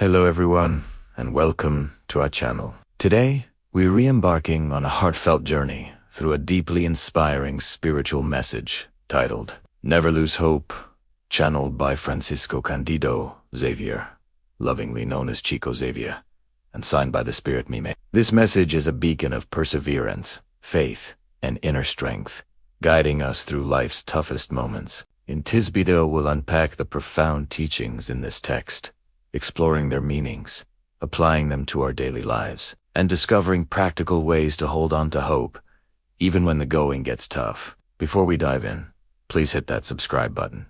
Hello everyone, and welcome to our channel. Today, we're re-embarking on a heartfelt journey through a deeply inspiring spiritual message titled Never Lose Hope, channeled by Francisco Candido Xavier, lovingly known as Chico Xavier, and signed by the Spirit Mime. This message is a beacon of perseverance, faith, and inner strength, guiding us through life's toughest moments. In this video, we'll unpack the profound teachings in this text, exploring their meanings, applying them to our daily lives, and discovering practical ways to hold on to hope, even when the going gets tough. Before we dive in, please hit that subscribe button,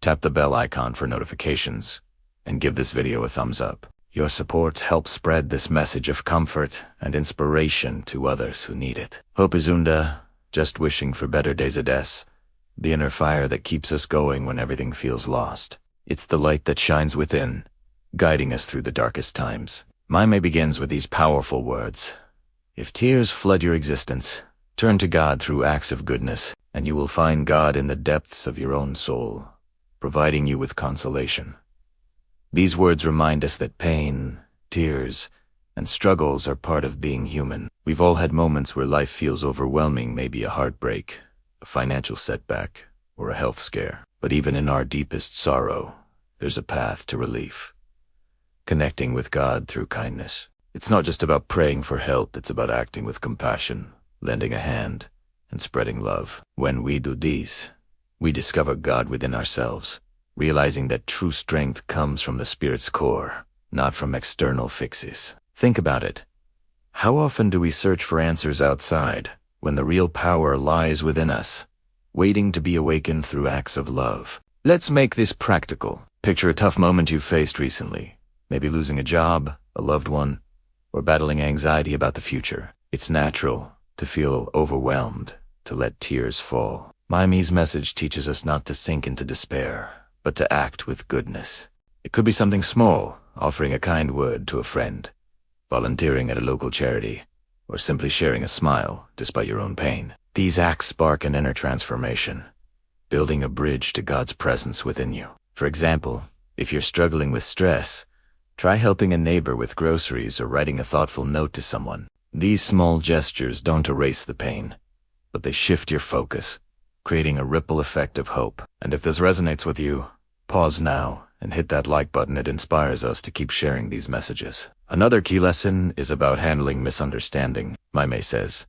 tap the bell icon for notifications, and give this video a thumbs up. Your support helps spread this message of comfort and inspiration to others who need it. Hope is Unda, just wishing for better days ahead, the inner fire that keeps us going when everything feels lost. It's the light that shines within, guiding us through the darkest times. Mime begins with these powerful words. If tears flood your existence, turn to God through acts of goodness, and you will find God in the depths of your own soul, providing you with consolation. These words remind us that pain, tears, and struggles are part of being human. We've all had moments where life feels overwhelming, maybe a heartbreak, a financial setback, or a health scare. But even in our deepest sorrow, there's a path to relief. Connecting with God through kindness. It's not just about praying for help, it's about acting with compassion, lending a hand, and spreading love. When we do these, we discover God within ourselves, realizing that true strength comes from the Spirit's core, not from external fixes. Think about it. How often do we search for answers outside, when the real power lies within us, waiting to be awakened through acts of love? Let's make this practical. Picture a tough moment you faced recently. Maybe losing a job, a loved one, or battling anxiety about the future. It's natural to feel overwhelmed, to let tears fall. Mime's message teaches us not to sink into despair, but to act with goodness. It could be something small, offering a kind word to a friend, volunteering at a local charity, or simply sharing a smile despite your own pain. These acts spark an inner transformation, building a bridge to God's presence within you. For example, if you're struggling with stress, try helping a neighbor with groceries or writing a thoughtful note to someone. These small gestures don't erase the pain, but they shift your focus, creating a ripple effect of hope. And if this resonates with you, pause now and hit that like button. It inspires us to keep sharing these messages. Another key lesson is about handling misunderstanding. Mime says,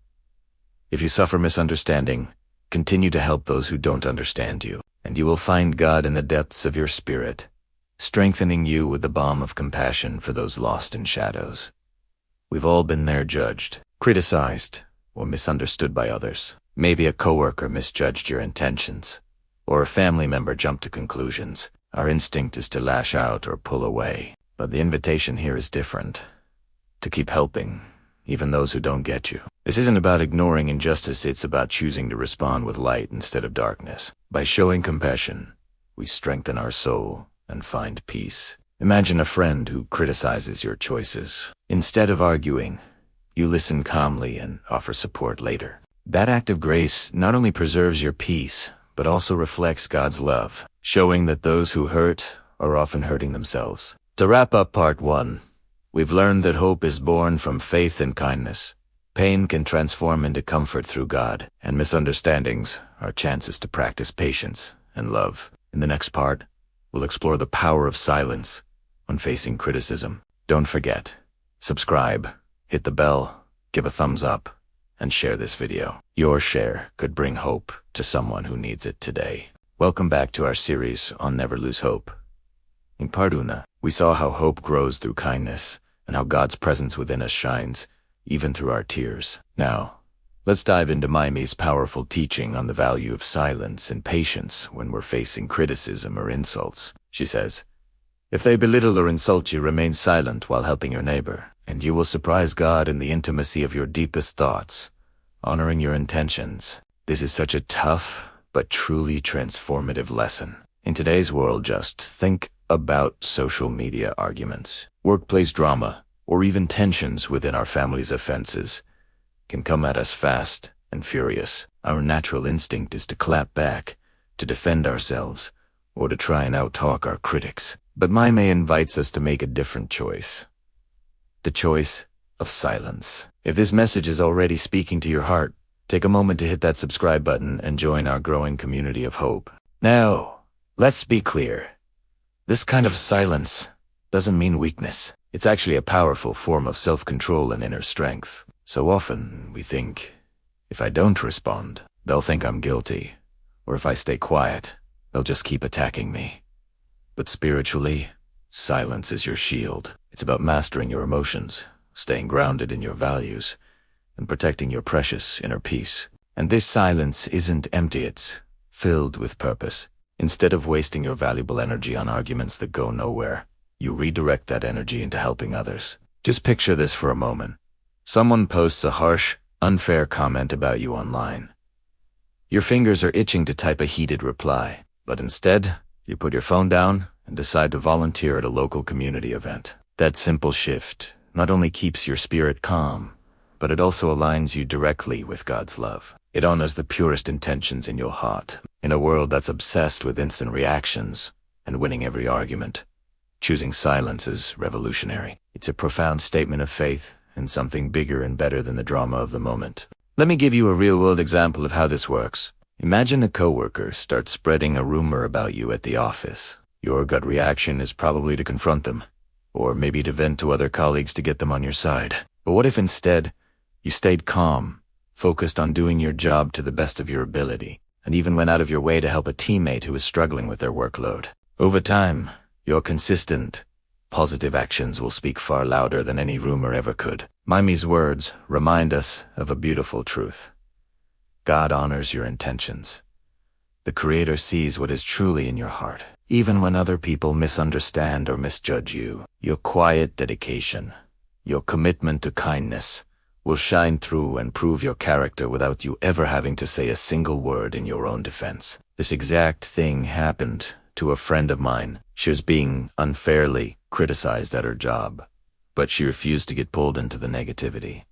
if you suffer misunderstanding, continue to help those who don't understand you, and you will find God in the depths of your spirit, strengthening you with the balm of compassion for those lost in shadows. We've all been there, judged, criticized, or misunderstood by others. Maybe a coworker misjudged your intentions, or a family member jumped to conclusions. Our instinct is to lash out or pull away, but the invitation here is different. To keep helping, even those who don't get you. This isn't about ignoring injustice, it's about choosing to respond with light instead of darkness. By showing compassion, we strengthen our soul and find peace. Imagine a friend who criticizes your choices. Instead of arguing, you listen calmly and offer support later. That act of grace not only preserves your peace, but also reflects God's love, showing that those who hurt are often hurting themselves. To wrap up part 1, we've learned that hope is born from faith and kindness. Pain can transform into comfort through God, and misunderstandings are chances to practice patience and love. In the next part, we'll explore the power of silence when facing criticism. Don't forget, subscribe, hit the bell, give a thumbs up, and share this video. Your share could bring hope to someone who needs it today. Welcome back to our series on Never Lose Hope. In part 1, we saw how hope grows through kindness and how God's presence within us shines even through our tears. Now, let's dive into Mime's powerful teaching on the value of silence and patience when we're facing criticism or insults. She says, if they belittle or insult you, remain silent while helping your neighbor, and you will surprise God in the intimacy of your deepest thoughts, honoring your intentions. This is such a tough but truly transformative lesson. In today's world, just think about social media arguments, workplace drama, or even tensions within our family's offenses can come at us fast and furious. Our natural instinct is to clap back, to defend ourselves, or to try and outtalk our critics. But Maime invites us to make a different choice. The choice of silence. If this message is already speaking to your heart, take a moment to hit that subscribe button and join our growing community of hope. Now, let's be clear. This kind of silence doesn't mean weakness. It's actually a powerful form of self-control and inner strength. So often, we think, if I don't respond, they'll think I'm guilty. Or if I stay quiet, they'll just keep attacking me. But spiritually, silence is your shield. It's about mastering your emotions, staying grounded in your values, and protecting your precious inner peace. And this silence isn't empty, it's filled with purpose. Instead of wasting your valuable energy on arguments that go nowhere, you redirect that energy into helping others. Just picture this for a moment. Someone posts a harsh, unfair comment about you online. Your fingers are itching to type a heated reply, but instead, you put your phone down and decide to volunteer at a local community event. That simple shift not only keeps your spirit calm, but it also aligns you directly with God's love. It honors the purest intentions in your heart. In a world that's obsessed with instant reactions and winning every argument, choosing silence is revolutionary. It's a profound statement of faith in something bigger and better than the drama of the moment. Let me give you a real-world example of how this works. Imagine a coworker starts spreading a rumor about you at the office. Your gut reaction is probably to confront them, or maybe to vent to other colleagues to get them on your side. But what if instead, you stayed calm, focused on doing your job to the best of your ability, and even went out of your way to help a teammate who was struggling with their workload? Over time, your consistent, positive actions will speak far louder than any rumor ever could. Maime's words remind us of a beautiful truth. God honors your intentions. The Creator sees what is truly in your heart. Even when other people misunderstand or misjudge you, your quiet dedication, your commitment to kindness, will shine through and prove your character without you ever having to say a single word in your own defense. This exact thing happened to a friend of mine. She was being unfairly criticized at her job, but she refused to get pulled into the negativity.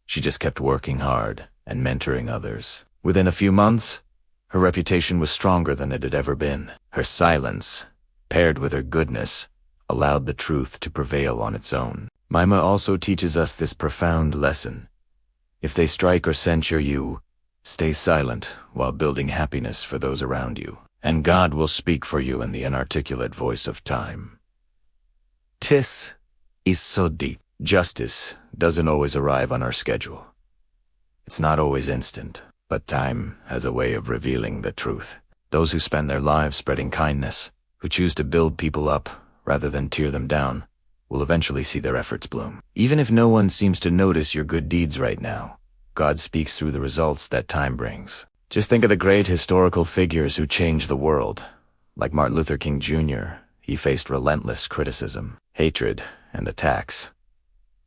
She just kept working hard and mentoring others. Within a few months, her reputation was stronger than it had ever been. Her silence, paired with her goodness, allowed the truth to prevail on its own. Maime also teaches us this profound lesson. If they strike or censure you, stay silent while building happiness for those around you, and God will speak for you in the inarticulate voice of time. This is so deep. Justice doesn't always arrive on our schedule. It's not always instant, but time has a way of revealing the truth. Those who spend their lives spreading kindness, who choose to build people up rather than tear them down, will eventually see their efforts bloom. Even if no one seems to notice your good deeds right now, God speaks through the results that time brings. Just think of the great historical figures who changed the world. Like Martin Luther King Jr., he faced relentless criticism, hatred, and attacks.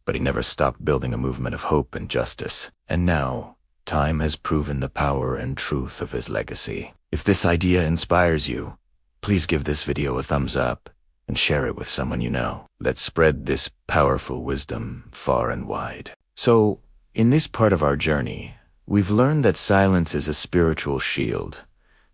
But he never stopped building a movement of hope and justice. And now, time has proven the power and truth of his legacy. If this idea inspires you, please give this video a thumbs up and share it with someone you know. Let's spread this powerful wisdom far and wide. So, in this part of our journey, we've learned that silence is a spiritual shield,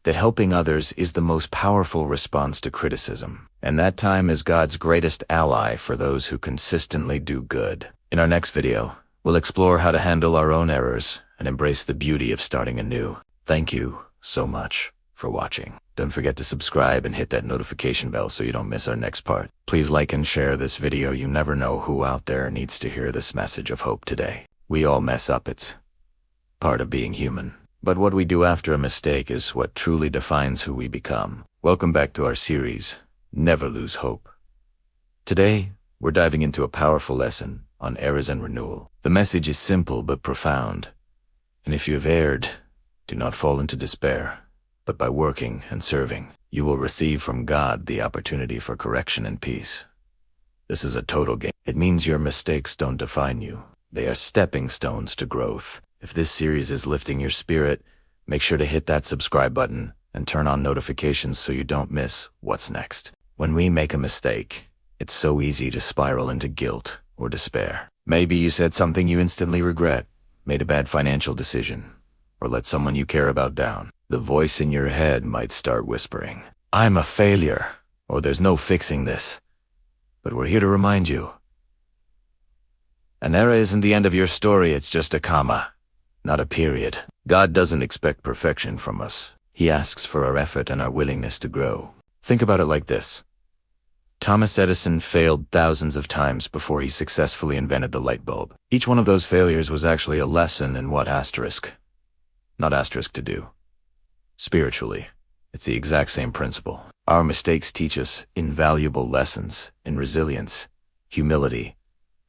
that helping others is the most powerful response to criticism, and that time is God's greatest ally for those who consistently do good. In our next video, we'll explore how to handle our own errors and embrace the beauty of starting anew. Thank you so much for watching. Don't forget to subscribe and hit that notification bell so you don't miss our next part. Please like and share this video. You never know who out there needs to hear this message of hope today. We all mess up. It's part of being human. But what we do after a mistake is what truly defines who we become. Welcome back to our series, Never Lose Hope. Today, we're diving into a powerful lesson on errors and renewal. The message is simple but profound. And if you have erred, do not fall into despair, but by working and serving, you will receive from God the opportunity for correction and peace. This is a total game. It means your mistakes don't define you. They are stepping stones to growth. If this series is lifting your spirit, make sure to hit that subscribe button and turn on notifications so you don't miss what's next. When we make a mistake, it's so easy to spiral into guilt or despair. Maybe you said something you instantly regret, made a bad financial decision, or let someone you care about down. The voice in your head might start whispering, "I'm a failure. or there's no fixing this. But we're here to remind you. An error isn't the end of your story, it's just a comma, not a period. God doesn't expect perfection from us. He asks for our effort and our willingness to grow. Think about it like this. Thomas Edison failed thousands of times before he successfully invented the light bulb. Each one of those failures was actually a lesson in what not asterisk to do. Spiritually, it's the exact same principle. Our mistakes teach us invaluable lessons in resilience, humility,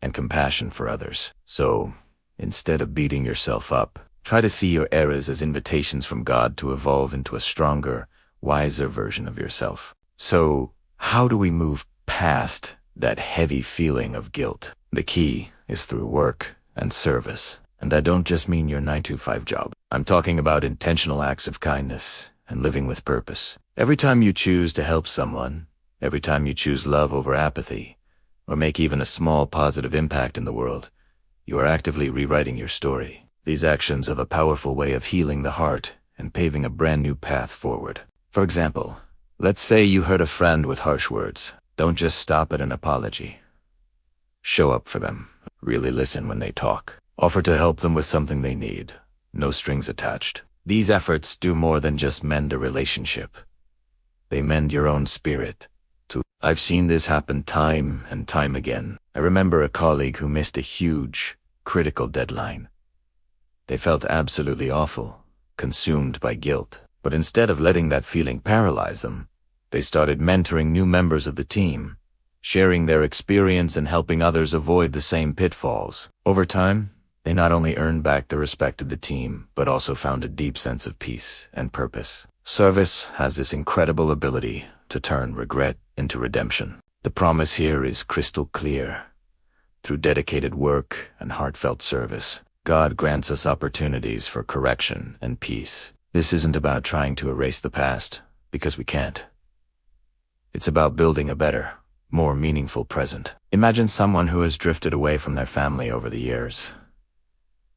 and compassion for others. So, instead of beating yourself up, try to see your errors as invitations from God to evolve into a stronger, wiser version of yourself. So, how do we move past that heavy feeling of guilt? The key is through work and service. And I don't just mean your 9-to-5 job. I'm talking about intentional acts of kindness and living with purpose. Every time you choose to help someone, every time you choose love over apathy, or make even a small positive impact in the world, you are actively rewriting your story. These actions have a powerful way of healing the heart and paving a brand new path forward. For example, let's say you hurt a friend with harsh words. Don't just stop at an apology. Show up for them. Really listen when they talk. Offer to help them with something they need. No strings attached. These efforts do more than just mend a relationship. They mend your own spirit, too. I've seen this happen time and time again. I remember a colleague who missed a huge, critical deadline. They felt absolutely awful, consumed by guilt. But instead of letting that feeling paralyze them, they started mentoring new members of the team, sharing their experience and helping others avoid the same pitfalls. Over time, they not only earned back the respect of the team, but also found a deep sense of peace and purpose. Service has this incredible ability to turn regret into redemption. The promise here is crystal clear. Through dedicated work and heartfelt service, God grants us opportunities for correction and peace. This isn't about trying to erase the past, because we can't. It's about building a better, more meaningful present. Imagine someone who has drifted away from their family over the years.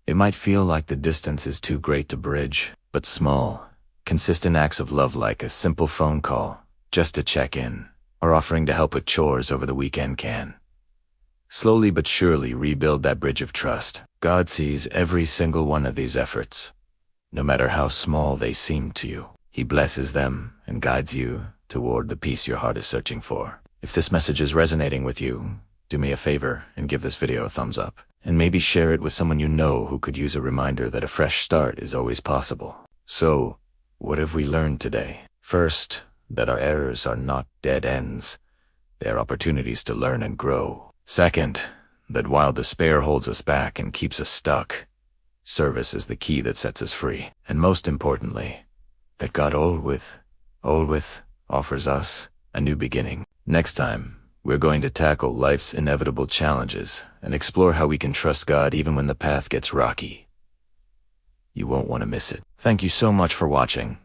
It might feel like the distance is too great to bridge, but small, consistent acts of love like a simple phone call, just to check in, or offering to help with chores over the weekend can slowly but surely rebuild that bridge of trust. God sees every single one of these efforts, no matter how small they seem to you. He blesses them and guides you toward the peace your heart is searching for. If this message is resonating with you, do me a favor and give this video a thumbs up. And maybe share it with someone you know who could use a reminder that a fresh start is always possible. So, what have we learned today? First, that our errors are not dead ends. They are opportunities to learn and grow. Second, that while despair holds us back and keeps us stuck, service is the key that sets us free. And most importantly, that God always offers us a new beginning. Next time, we're going to tackle life's inevitable challenges and explore how we can trust God even when the path gets rocky. You won't want to miss it. Thank you so much for watching.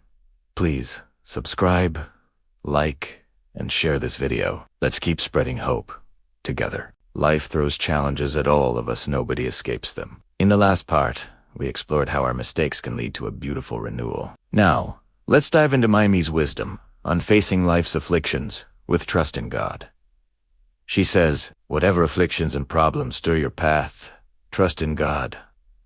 Please subscribe, like, and share this video. Let's keep spreading hope together. Life throws challenges at all of us. Nobody escapes them. In the last part, we explored how our mistakes can lead to a beautiful renewal. Now, let's dive into Mimi's wisdom on facing life's afflictions with trust in God. She says, whatever afflictions and problems stir your path, trust in God,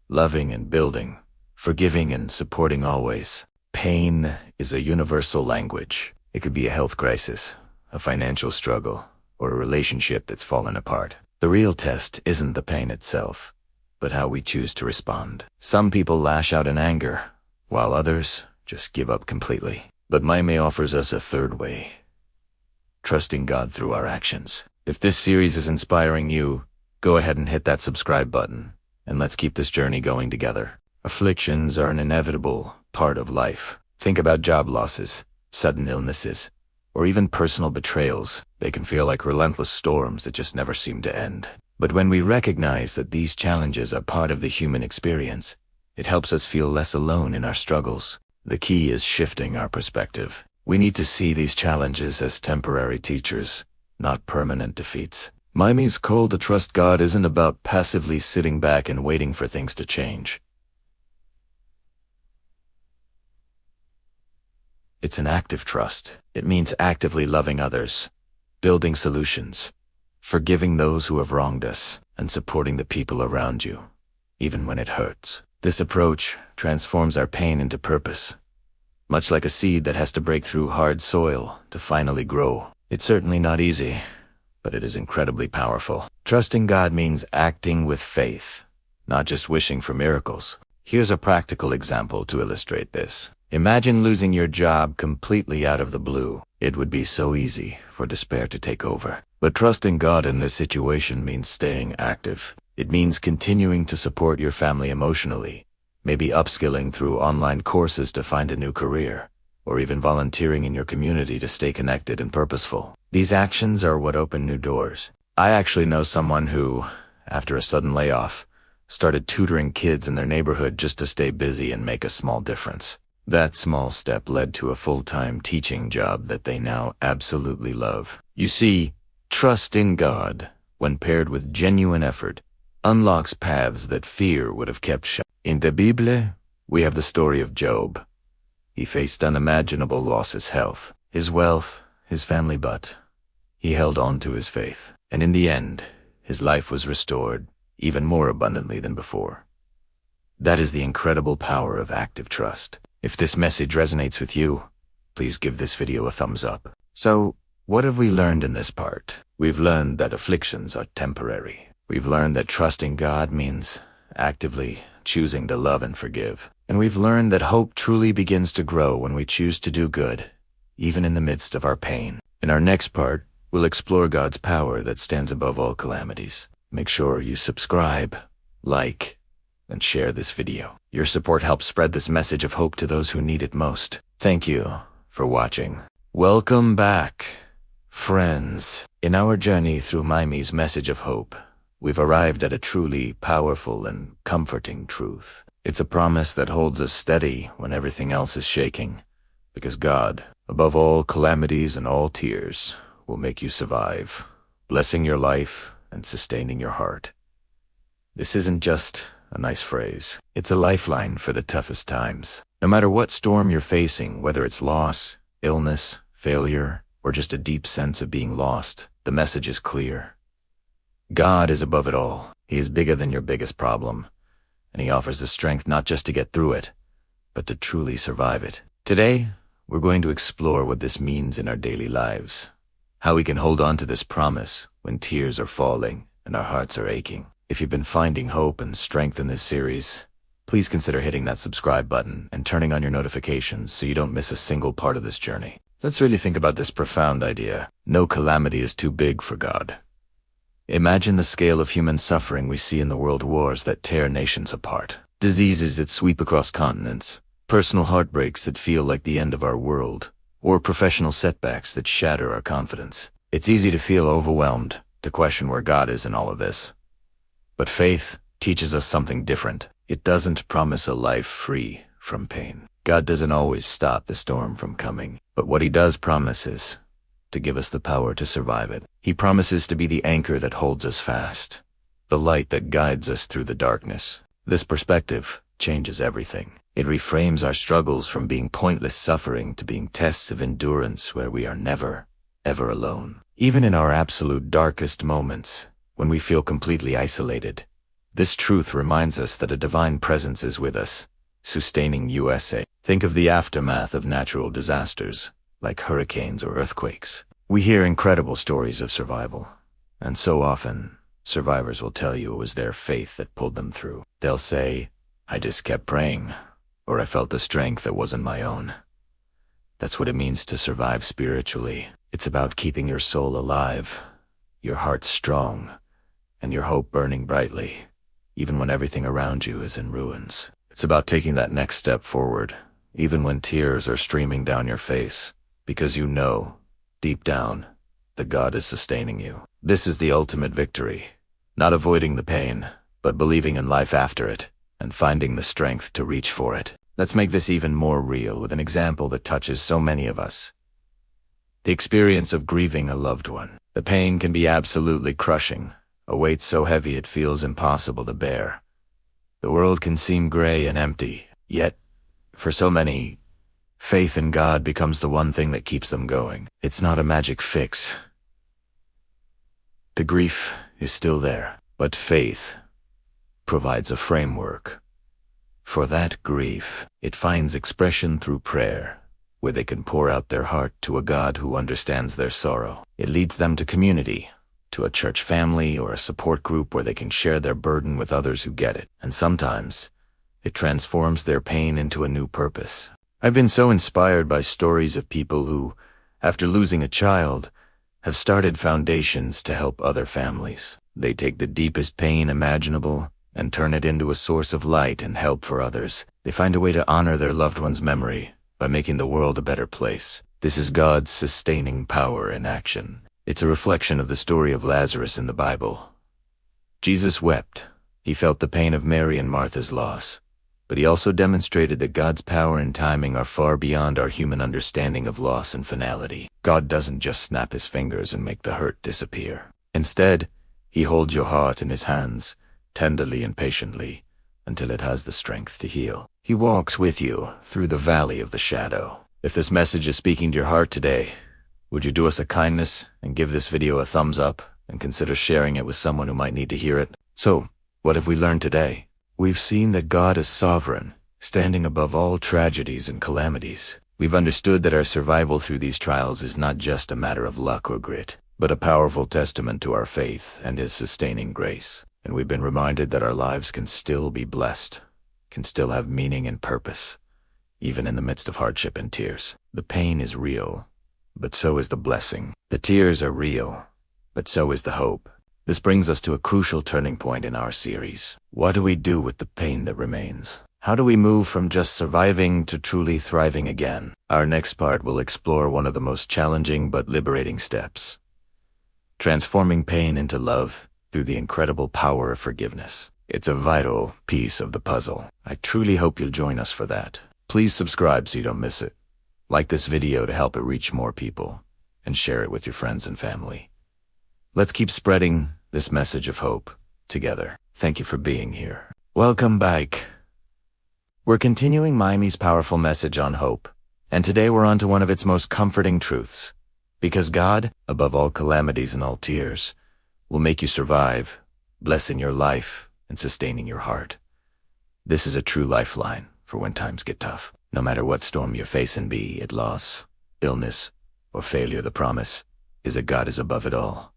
loving and building, forgiving and supporting always. Pain is a universal language. It could be a health crisis, a financial struggle, or a relationship that's fallen apart. The real test isn't the pain itself, but how we choose to respond. Some people lash out in anger, while others just give up completely. But Mimi offers us a third way, trusting God through our actions. If this series is inspiring you, go ahead and hit that subscribe button, and let's keep this journey going together. Afflictions are an inevitable part of life. Think about job losses, sudden illnesses, or even personal betrayals. They can feel like relentless storms that just never seem to end. But when we recognize that these challenges are part of the human experience, it helps us feel less alone in our struggles. The key is shifting our perspective. We need to see these challenges as temporary teachers, not permanent defeats. Mimi's call to trust God isn't about passively sitting back and waiting for things to change. It's an active trust. It means actively loving others, building solutions, forgiving those who have wronged us, and supporting the people around you, even when it hurts. This approach transforms our pain into purpose, much like a seed that has to break through hard soil to finally grow. It's certainly not easy, but it is incredibly powerful. Trusting God means acting with faith, not just wishing for miracles. Here's a practical example to illustrate this. Imagine losing your job completely out of the blue. It would be so easy for despair to take over. But trusting God in this situation means staying active. It means continuing to support your family emotionally, maybe upskilling through online courses to find a new career, or even volunteering in your community to stay connected and purposeful. These actions are what open new doors. I actually know someone who, after a sudden layoff, started tutoring kids in their neighborhood just to stay busy and make a small difference. That small step led to a full-time teaching job that they now absolutely love. You see, trust in God, when paired with genuine effort, unlocks paths that fear would have kept shut. In the Bible, we have the story of Job. He faced unimaginable losses: health, his wealth, his family, but he held on to his faith. And in the end, his life was restored, even more abundantly than before. That is the incredible power of active trust. If this message resonates with you, please give this video a thumbs up. So, what have we learned in this part? We've learned that afflictions are temporary. We've learned that trusting God means actively choosing to love and forgive. And we've learned that hope truly begins to grow when we choose to do good, even in the midst of our pain. In our next part, we'll explore God's power that stands above all calamities. Make sure you subscribe, like, and share this video. Your support helps spread this message of hope to those who need it most. Thank you for watching. Welcome back, friends. In our journey through Mimi's message of hope, we've arrived at a truly powerful and comforting truth. It's a promise that holds us steady when everything else is shaking, because God, above all calamities and all tears, will make you survive, blessing your life and sustaining your heart. This isn't just a nice phrase. It's a lifeline for the toughest times. No matter what storm you're facing, whether it's loss, illness, failure, or just a deep sense of being lost, the message is clear. God is above it all. He is bigger than your biggest problem, and He offers the strength not just to get through it, but to truly survive it. Today, we're going to explore what this means in our daily lives, how we can hold on to this promise when tears are falling and our hearts are aching. If you've been finding hope and strength in this series, please consider hitting that subscribe button and turning on your notifications so you don't miss a single part of this journey. Let's really think about this profound idea. No calamity is too big for God. Imagine the scale of human suffering we see in the world wars that tear nations apart, diseases that sweep across continents, personal heartbreaks that feel like the end of our world, or professional setbacks that shatter our confidence. It's easy to feel overwhelmed, to question where God is in all of this. But faith teaches us something different. It doesn't promise a life free from pain. God doesn't always stop the storm from coming, but what He does promise is to give us the power to survive it. He promises to be the anchor that holds us fast, the light that guides us through the darkness. This perspective changes everything. It reframes our struggles from being pointless suffering to being tests of endurance where we are never, ever alone. Even in our absolute darkest moments, when we feel completely isolated, this truth reminds us that a divine presence is with us, sustaining USA. Think of the aftermath of natural disasters, like hurricanes or earthquakes. We hear incredible stories of survival, and so often, survivors will tell you it was their faith that pulled them through. They'll say, "I just kept praying," or "I felt the strength that wasn't my own." That's what it means to survive spiritually. It's about keeping your soul alive, your heart strong, and your hope burning brightly, even when everything around you is in ruins. It's about taking that next step forward, even when tears are streaming down your face, because you know, deep down, that God is sustaining you. This is the ultimate victory, not avoiding the pain, but believing in life after it, and finding the strength to reach for it. Let's make this even more real with an example that touches so many of us. The experience of grieving a loved one. The pain can be absolutely crushing, a weight so heavy it feels impossible to bear. The world can seem gray and empty, yet, for so many, faith in God becomes the one thing that keeps them going. It's not a magic fix. The grief is still there, but faith provides a framework. For that grief, it finds expression through prayer, where they can pour out their heart to a God who understands their sorrow. It leads them to community, to a church family or a support group where they can share their burden with others who get it. And sometimes, it transforms their pain into a new purpose. I've been so inspired by stories of people who, after losing a child, have started foundations to help other families. They take the deepest pain imaginable and turn it into a source of light and help for others. They find a way to honor their loved one's memory by making the world a better place. This is God's sustaining power in action. It's a reflection of the story of Lazarus in the Bible. Jesus wept. He felt the pain of Mary and Martha's loss. But he also demonstrated that God's power and timing are far beyond our human understanding of loss and finality. God doesn't just snap his fingers and make the hurt disappear. Instead, he holds your heart in his hands, tenderly and patiently, until it has the strength to heal. He walks with you through the valley of the shadow. If this message is speaking to your heart today, would you do us a kindness and give this video a thumbs up and consider sharing it with someone who might need to hear it? So, what have we learned today? We've seen that God is sovereign, standing above all tragedies and calamities. We've understood that our survival through these trials is not just a matter of luck or grit, but a powerful testament to our faith and his sustaining grace. And we've been reminded that our lives can still be blessed, can still have meaning and purpose, even in the midst of hardship and tears. The pain is real, but so is the blessing. The tears are real, but so is the hope. This brings us to a crucial turning point in our series. What do we do with the pain that remains? How do we move from just surviving to truly thriving again? Our next part will explore one of the most challenging but liberating steps: transforming pain into love through the incredible power of forgiveness. It's a vital piece of the puzzle. I truly hope you'll join us for that. Please subscribe so you don't miss it. Like this video to help it reach more people, and share it with your friends and family. Let's keep spreading this message of hope together. Thank you for being here. Welcome back. We're continuing Miami's powerful message on hope, and today we're on to one of its most comforting truths. Because God, above all calamities and all tears, will make you survive, blessing your life and sustaining your heart. This is a true lifeline for when times get tough. No matter what storm you're facing, be it loss, illness, or failure, the promise is that God is above it all,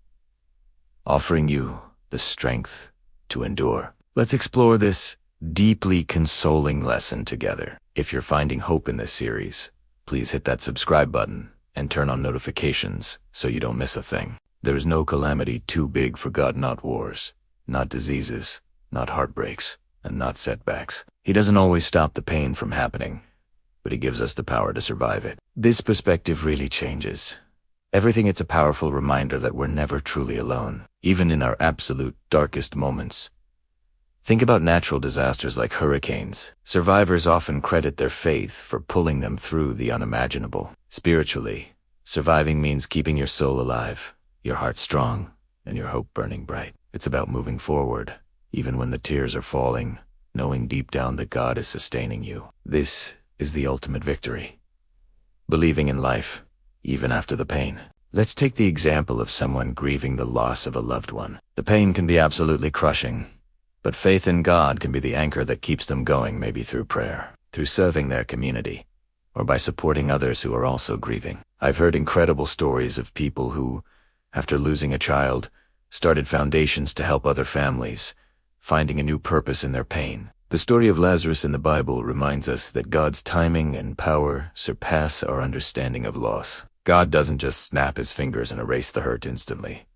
offering you the strength to endure. Let's explore this deeply consoling lesson together. If you're finding hope in this series, please hit that subscribe button and turn on notifications so you don't miss a thing. There is no calamity too big for God, not wars, not diseases, not heartbreaks, and not setbacks. He doesn't always stop the pain from happening, but he gives us the power to survive it. This perspective really changes everything. It's a powerful reminder that we're never truly alone, even in our absolute darkest moments. Think about natural disasters like hurricanes. Survivors often credit their faith for pulling them through the unimaginable. Spiritually, surviving means keeping your soul alive, your heart strong, and your hope burning bright. It's about moving forward, even when the tears are falling, knowing deep down that God is sustaining you. This is the ultimate victory. Believing in life, even after the pain. Let's take the example of someone grieving the loss of a loved one. The pain can be absolutely crushing, but faith in God can be the anchor that keeps them going, maybe through prayer, through serving their community, or by supporting others who are also grieving. I've heard incredible stories of people who, after losing a child, started foundations to help other families, finding a new purpose in their pain. The story of Lazarus in the Bible reminds us that God's timing and power surpass our understanding of loss. God doesn't just snap his fingers and erase the hurt instantly,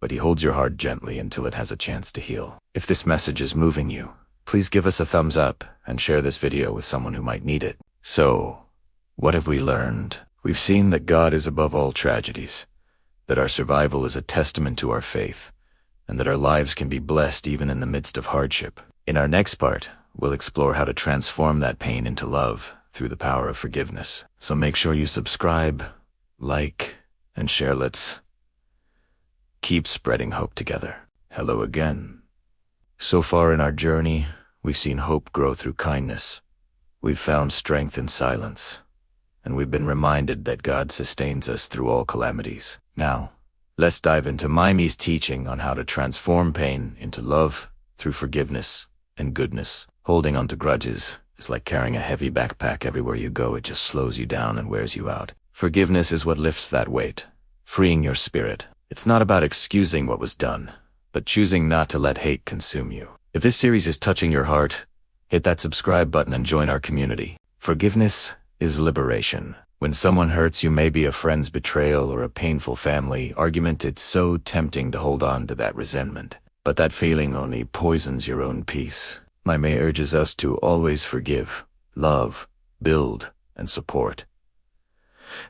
but he holds your heart gently until it has a chance to heal. If this message is moving you, please give us a thumbs up and share this video with someone who might need it. So, what have we learned? We've seen that God is above all tragedies, that our survival is a testament to our faith, and that our lives can be blessed even in the midst of hardship. In our next part, we'll explore how to transform that pain into love through the power of forgiveness. So make sure you subscribe, like, and share. Let's keep spreading hope together. Hello again. So far in our journey, we've seen hope grow through kindness. We've found strength in silence, and we've been reminded that God sustains us through all calamities. Now, let's dive into Mimi's teaching on how to transform pain into love through forgiveness and goodness. Holding on to grudges is like carrying a heavy backpack everywhere you go. It just slows you down and wears you out. Forgiveness is what lifts that weight, freeing your spirit. It's not about excusing what was done, but choosing not to let hate consume you. If this series is touching your heart, hit that subscribe button and join our community. Forgiveness is liberation. When someone hurts you, maybe a friend's betrayal or a painful family argument, it's so tempting to hold on to that resentment. But that feeling only poisons your own peace. Mimi urges us to always forgive, love, build, and support.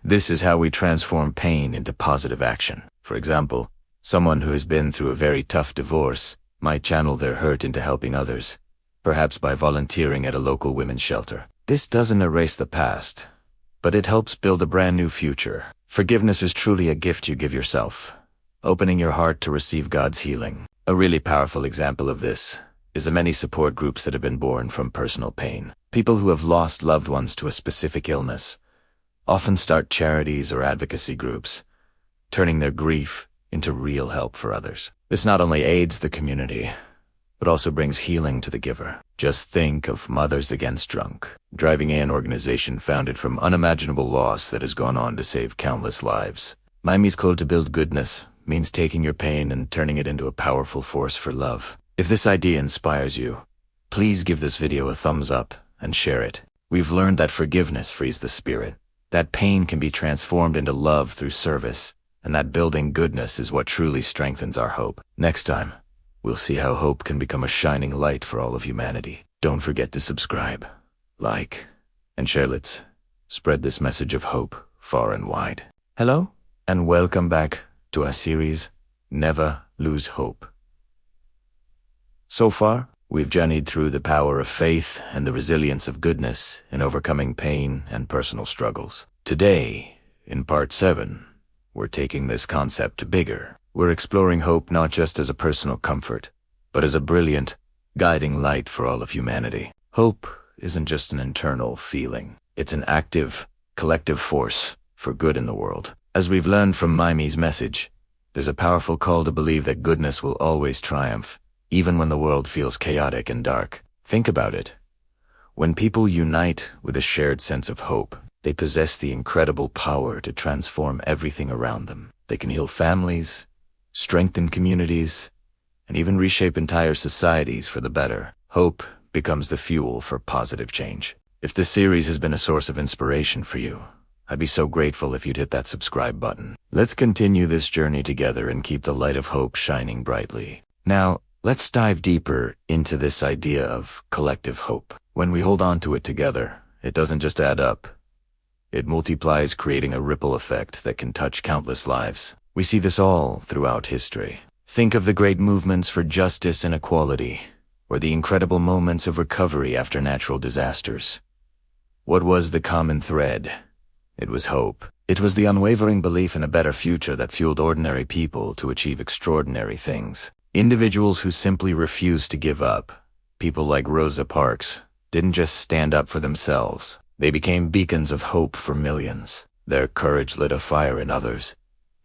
This is how we transform pain into positive action. For example, someone who has been through a very tough divorce might channel their hurt into helping others, perhaps by volunteering at a local women's shelter. This doesn't erase the past, but it helps build a brand new future. Forgiveness is truly a gift you give yourself, opening your heart to receive God's healing. A really powerful example of this is the many support groups that have been born from personal pain. People who have lost loved ones to a specific illness often start charities or advocacy groups, turning their grief into real help for others. This not only aids the community, but also brings healing to the giver. Just think of Mothers Against Drunk, driving an organization founded from unimaginable loss that has gone on to save countless lives. Mimi's call to build goodness means taking your pain and turning it into a powerful force for love. If this idea inspires you, please give this video a thumbs up and share it. We've learned that forgiveness frees the spirit, that pain can be transformed into love through service, and that building goodness is what truly strengthens our hope. Next time, we'll see how hope can become a shining light for all of humanity. Don't forget to subscribe, like, and share. Let's spread this message of hope far and wide. Hello, and welcome back to our series, Never Lose Hope. So far, we've journeyed through the power of faith and the resilience of goodness in overcoming pain and personal struggles. Today, in part 7, we're taking this concept bigger. We're exploring hope not just as a personal comfort, but as a brilliant, guiding light for all of humanity. Hope isn't just an internal feeling. It's an active, collective force for good in the world. As we've learned from Mimi's message, there's a powerful call to believe that goodness will always triumph, even when the world feels chaotic and dark. Think about it. When people unite with a shared sense of hope, they possess the incredible power to transform everything around them. They can heal families, strengthen communities, and even reshape entire societies for the better. Hope becomes the fuel for positive change. If this series has been a source of inspiration for you, I'd be so grateful if you'd hit that subscribe button. Let's continue this journey together and keep the light of hope shining brightly. Now, let's dive deeper into this idea of collective hope. When we hold on to it together, it doesn't just add up. It multiplies, creating a ripple effect that can touch countless lives. We see this all throughout history. Think of the great movements for justice and equality, or the incredible moments of recovery after natural disasters. What was the common thread? It was hope. It was the unwavering belief in a better future that fueled ordinary people to achieve extraordinary things. Individuals who simply refused to give up, people like Rosa Parks, didn't just stand up for themselves. They became beacons of hope for millions. Their courage lit a fire in others,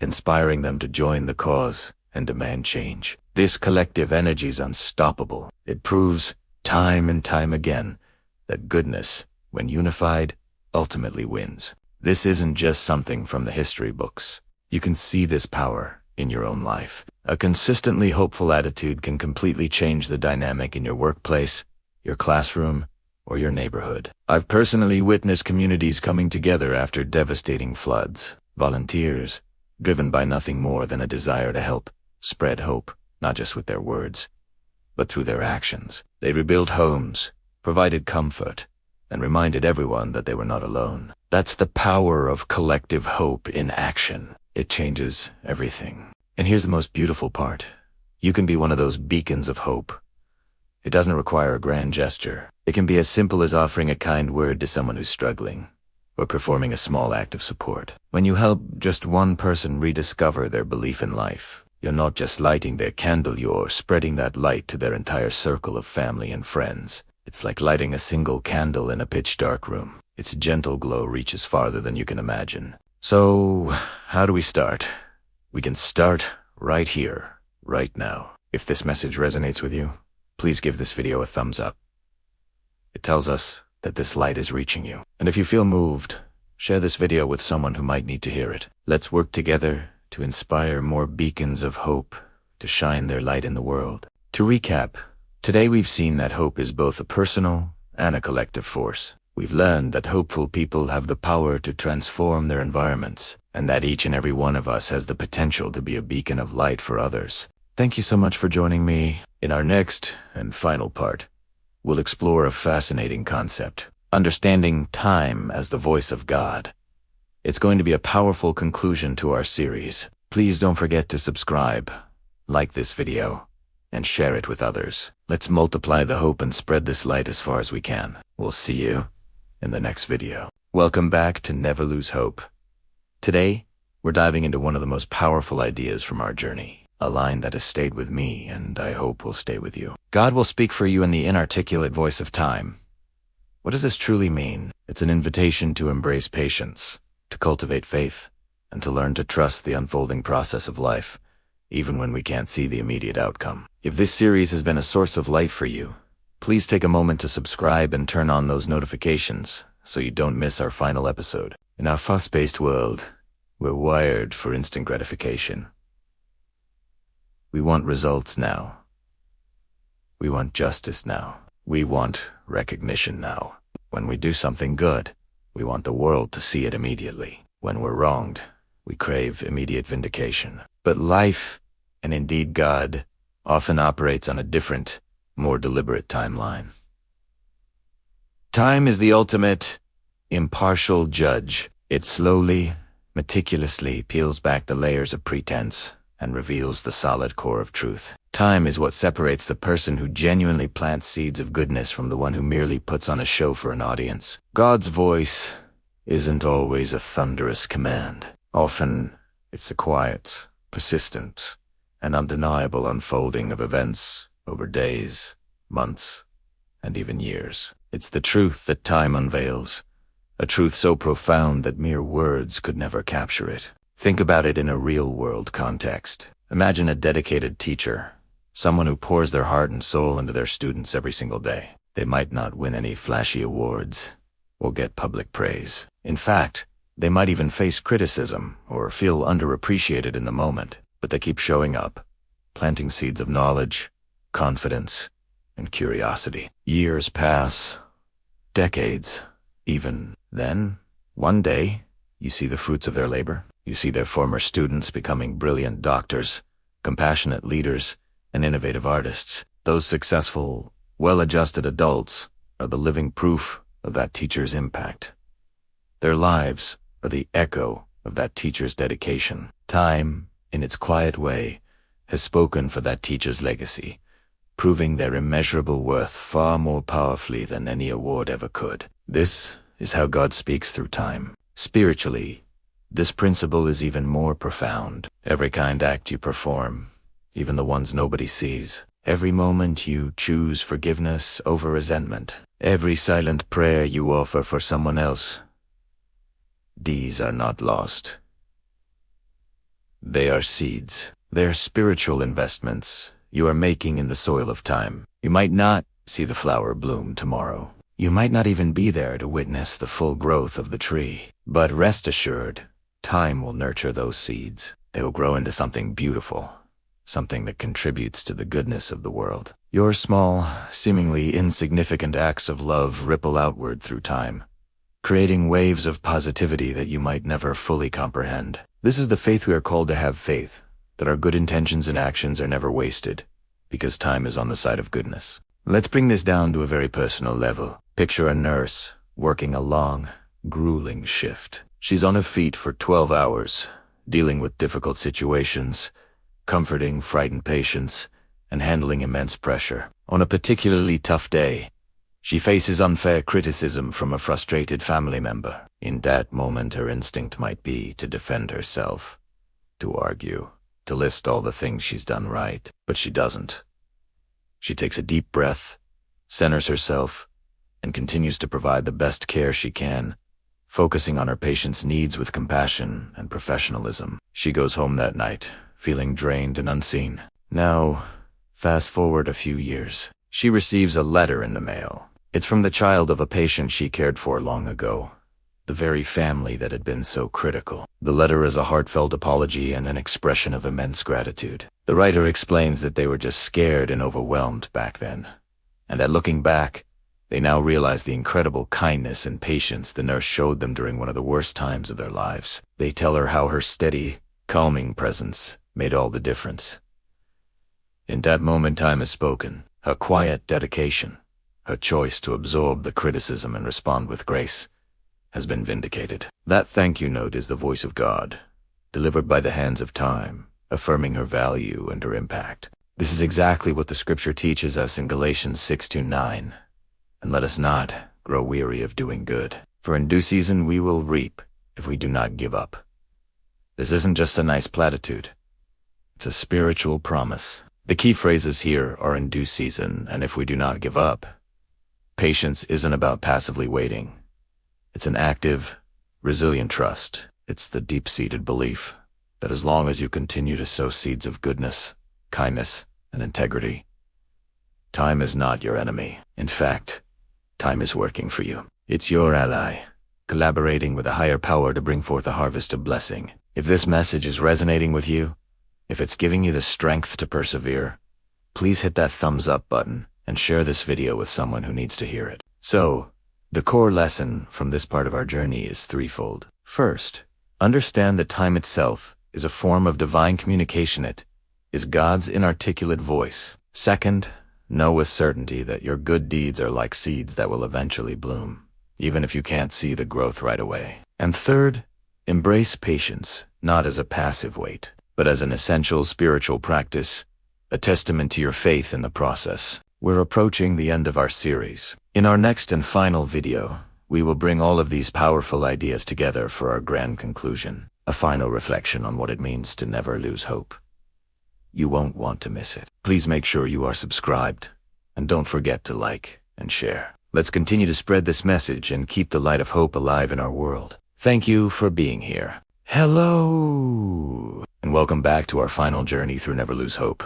inspiring them to join the cause and demand change. This collective energy is unstoppable. It proves time and time again that goodness, when unified, ultimately wins. This isn't just something from the history books. You can see this power in your own life. A consistently hopeful attitude can completely change the dynamic in your workplace, your classroom, or your neighborhood. I've personally witnessed communities coming together after devastating floods. Volunteers, driven by nothing more than a desire to help, spread hope, not just with their words, but through their actions. They rebuilt homes, provided comfort, and reminded everyone that they were not alone. That's the power of collective hope in action. It changes everything. And here's the most beautiful part. You can be one of those beacons of hope. It doesn't require a grand gesture. It can be as simple as offering a kind word to someone who's struggling, or performing a small act of support. When you help just one person rediscover their belief in life, you're not just lighting their candle, you're spreading that light to their entire circle of family and friends. It's like lighting a single candle in a pitch-dark room. Its gentle glow reaches farther than you can imagine. So, how do we start? We can start right here, right now. If this message resonates with you, please give this video a thumbs up. It tells us that this light is reaching you. And if you feel moved, share this video with someone who might need to hear it. Let's work together to inspire more beacons of hope to shine their light in the world. To recap, today we've seen that hope is both a personal and a collective force. We've learned that hopeful people have the power to transform their environments, and that each and every one of us has the potential to be a beacon of light for others. Thank you so much for joining me. In our next and final part, we'll explore a fascinating concept: understanding time as the voice of God. It's going to be a powerful conclusion to our series. Please don't forget to subscribe, like this video, and share it with others. Let's multiply the hope and spread this light as far as we can. We'll see you in the next video. Welcome back to Never Lose Hope. Today, we're diving into one of the most powerful ideas from our journey, a line that has stayed with me and I hope will stay with you. God will speak for you in the inarticulate voice of time. What does this truly mean? It's an invitation to embrace patience, to cultivate faith, and to learn to trust the unfolding process of life, even when we can't see the immediate outcome. If this series has been a source of light for you, please take a moment to subscribe and turn on those notifications so you don't miss our final episode. In our fast-paced world, we're wired for instant gratification. We want results now. We want justice now. We want recognition now. When we do something good, we want the world to see it immediately. When we're wronged, we crave immediate vindication. But life, and indeed God, often operates on a different, more deliberate timeline. Time is the ultimate, impartial judge. It slowly, meticulously peels back the layers of pretense and reveals the solid core of truth. Time is what separates the person who genuinely plants seeds of goodness from the one who merely puts on a show for an audience. God's voice isn't always a thunderous command. Often, it's a quiet, persistent, and undeniable unfolding of events over days, months, and even years. It's the truth that time unveils, a truth so profound that mere words could never capture it. Think about it in a real-world context. Imagine a dedicated teacher, someone who pours their heart and soul into their students every single day. They might not win any flashy awards or get public praise. In fact, they might even face criticism or feel underappreciated in the moment, but they keep showing up, planting seeds of knowledge, confidence, and curiosity. Years pass, decades, even. Then, one day, you see the fruits of their labor. You see their former students becoming brilliant doctors, compassionate leaders, and innovative artists. Those successful, well-adjusted adults are the living proof of that teacher's impact. Their lives are the echo of that teacher's dedication. Time, in its quiet way, has spoken for that teacher's legacy, proving their immeasurable worth far more powerfully than any award ever could. This is how God speaks through time. Spiritually, this principle is even more profound. Every kind act you perform, even the ones nobody sees, every moment you choose forgiveness over resentment, every silent prayer you offer for someone else, these are not lost. They are seeds. They are spiritual investments you are making in the soil of time. You might not see the flower bloom tomorrow. You might not even be there to witness the full growth of the tree. But rest assured, time will nurture those seeds. They will grow into something beautiful, something that contributes to the goodness of the world. Your small, seemingly insignificant acts of love ripple outward through time, creating waves of positivity that you might never fully comprehend. This is the faith we are called to have: faith that our good intentions and actions are never wasted, because time is on the side of goodness. Let's bring this down to a very personal level. Picture a nurse working a long, grueling shift. She's on her feet for 12 hours, dealing with difficult situations, comforting frightened patients, and handling immense pressure. On a particularly tough day, she faces unfair criticism from a frustrated family member. In that moment, her instinct might be to defend herself, to argue, to list all the things she's done right. But she doesn't. She takes a deep breath, centers herself, and continues to provide the best care she can, focusing on her patients' needs with compassion and professionalism. She goes home that night, feeling drained and unseen. Now, fast forward a few years. She receives a letter in the mail. It's from the child of a patient she cared for long ago, the very family that had been so critical. The letter is a heartfelt apology and an expression of immense gratitude. The writer explains that they were just scared and overwhelmed back then, and that looking back, they now realize the incredible kindness and patience the nurse showed them during one of the worst times of their lives. They tell her how her steady, calming presence made all the difference. In that moment, time is spoken. Her quiet dedication, her choice to absorb the criticism and respond with grace, has been vindicated. That thank you note is the voice of God, delivered by the hands of time, affirming her value and her impact. This is exactly what the scripture teaches us in Galatians 6:9. And let us not grow weary of doing good, for in due season we will reap if we do not give up. This isn't just a nice platitude. It's a spiritual promise. The key phrases here are in due season and if we do not give up. Patience isn't about passively waiting. It's an active, resilient trust. It's the deep-seated belief that as long as you continue to sow seeds of goodness, kindness, and integrity, time is not your enemy. In fact, time is working for you. It's your ally, collaborating with a higher power to bring forth a harvest of blessing. If this message is resonating with you, if it's giving you the strength to persevere, please hit that thumbs up button and share this video with someone who needs to hear it. So, the core lesson from this part of our journey is threefold. First, understand that time itself is a form of divine communication. It is God's inarticulate voice. Second, know with certainty that your good deeds are like seeds that will eventually bloom, even if you can't see the growth right away. And third, embrace patience, not as a passive wait, but as an essential spiritual practice, a testament to your faith in the process. We're approaching the end of our series. In our next and final video, we will bring all of these powerful ideas together for our grand conclusion, a final reflection on what it means to never lose hope. You won't want to miss it. Please make sure you are subscribed, and don't forget to like and share. Let's continue to spread this message and keep the light of hope alive in our world. Thank you for being here. Hello, and welcome back to our final journey through Never Lose Hope,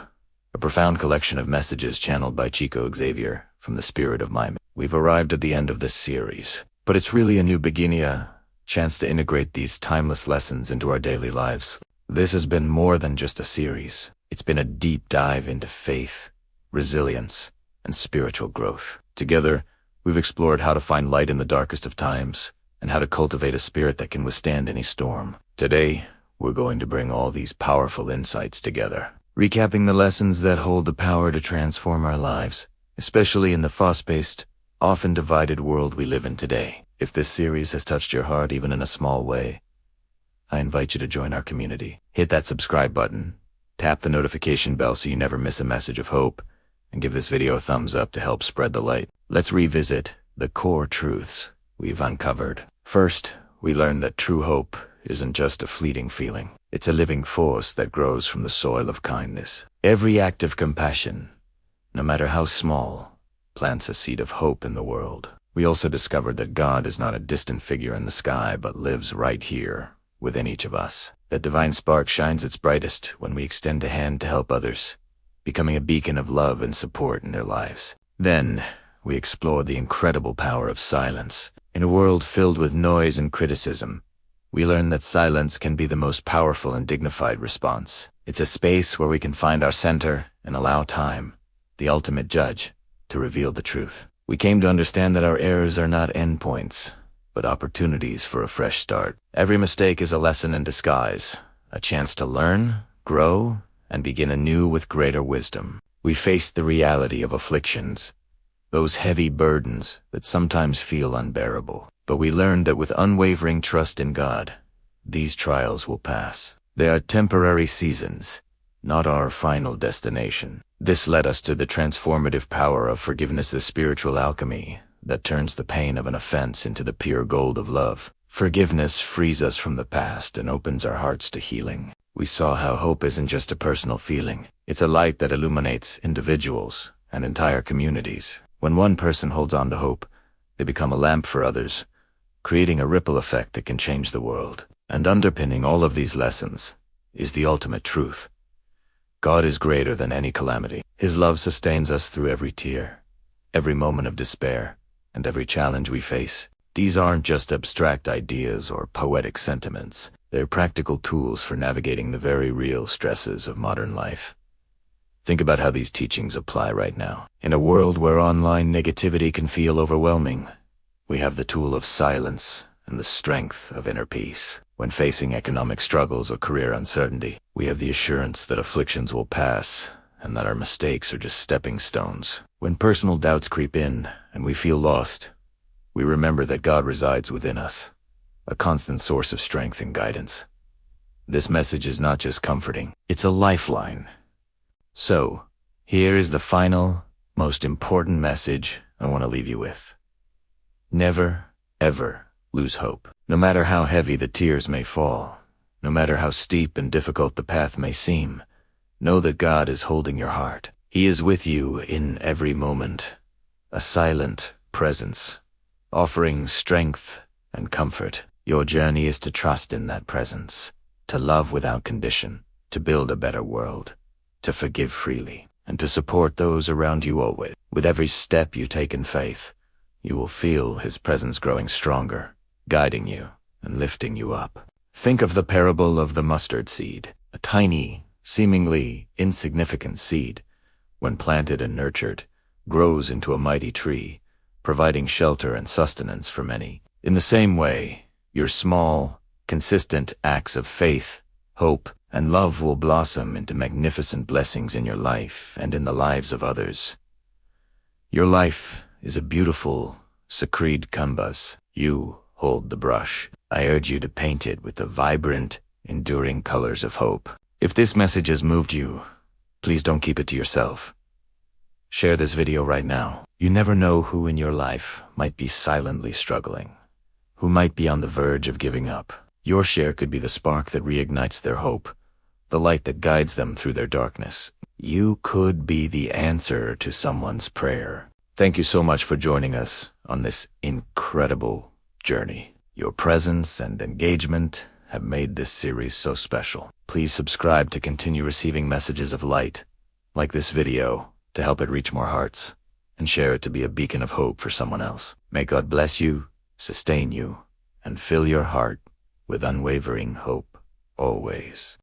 a profound collection of messages channeled by Chico Xavier from the Spirit of Mind. We've arrived at the end of this series, but it's really a new beginning, a chance to integrate these timeless lessons into our daily lives. This has been more than just a series. It's been a deep dive into faith, resilience, and spiritual growth. Together, we've explored how to find light in the darkest of times and how to cultivate a spirit that can withstand any storm. Today, we're going to bring all these powerful insights together, recapping the lessons that hold the power to transform our lives, especially in the fast-paced, often divided world we live in today. If this series has touched your heart even in a small way, I invite you to join our community. Hit that subscribe button, tap the notification bell so you never miss a message of hope, and give this video a thumbs up to help spread the light. Let's revisit the core truths we've uncovered. First, we learned that true hope isn't just a fleeting feeling. It's a living force that grows from the soil of kindness. Every act of compassion, no matter how small, plants a seed of hope in the world. We also discovered that God is not a distant figure in the sky, but lives right here within each of us. That divine spark shines its brightest when we extend a hand to help others, becoming a beacon of love and support in their lives. Then, we explored the incredible power of silence. In a world filled with noise and criticism, we learned that silence can be the most powerful and dignified response. It's a space where we can find our center and allow time, the ultimate judge, to reveal the truth. We came to understand that our errors are not endpoints, but opportunities for a fresh start. Every mistake is a lesson in disguise, a chance to learn, grow, and begin anew with greater wisdom. We faced the reality of afflictions, those heavy burdens that sometimes feel unbearable. But we learned that with unwavering trust in God, these trials will pass. They are temporary seasons, not our final destination. This led us to the transformative power of forgiveness, the spiritual alchemy that turns the pain of an offense into the pure gold of love. Forgiveness frees us from the past and opens our hearts to healing. We saw how hope isn't just a personal feeling. It's a light that illuminates individuals and entire communities. When one person holds on to hope, they become a lamp for others, creating a ripple effect that can change the world. And underpinning all of these lessons is the ultimate truth. God is greater than any calamity. His love sustains us through every tear, every moment of despair, and every challenge we face. These aren't just abstract ideas or poetic sentiments. They're practical tools for navigating the very real stresses of modern life. Think about how these teachings apply right now. In a world where online negativity can feel overwhelming, we have the tool of silence and the strength of inner peace. When facing economic struggles or career uncertainty, we have the assurance that afflictions will pass and that our mistakes are just stepping stones. When personal doubts creep in and we feel lost, we remember that God resides within us, a constant source of strength and guidance. This message is not just comforting, it's a lifeline. So, here is the final, most important message I want to leave you with. Never, ever lose hope. No matter how heavy the tears may fall, no matter how steep and difficult the path may seem, know that God is holding your heart. He is with you in every moment, a silent presence, offering strength and comfort. Your journey is to trust in that presence, to love without condition, to build a better world, to forgive freely, and to support those around you always. With every step you take in faith, you will feel His presence growing stronger, guiding you and lifting you up. Think of the parable of the mustard seed, a tiny, seemingly insignificant seed. When planted and nurtured, grows into a mighty tree, providing shelter and sustenance for many. In the same way, your small, consistent acts of faith, hope, and love will blossom into magnificent blessings in your life and in the lives of others. Your life is a beautiful, sacred canvas. You hold the brush. I urge you to paint it with the vibrant, enduring colors of hope. If this message has moved you, please don't keep it to yourself. Share this video right now. You never know who in your life might be silently struggling, who might be on the verge of giving up. Your share could be the spark that reignites their hope, the light that guides them through their darkness. You could be the answer to someone's prayer. Thank you so much for joining us on this incredible journey. Your presence and engagement have made this series so special. Please subscribe to continue receiving messages of light, like this video, to help it reach more hearts, and share it to be a beacon of hope for someone else. May God bless you, sustain you, and fill your heart with unwavering hope always.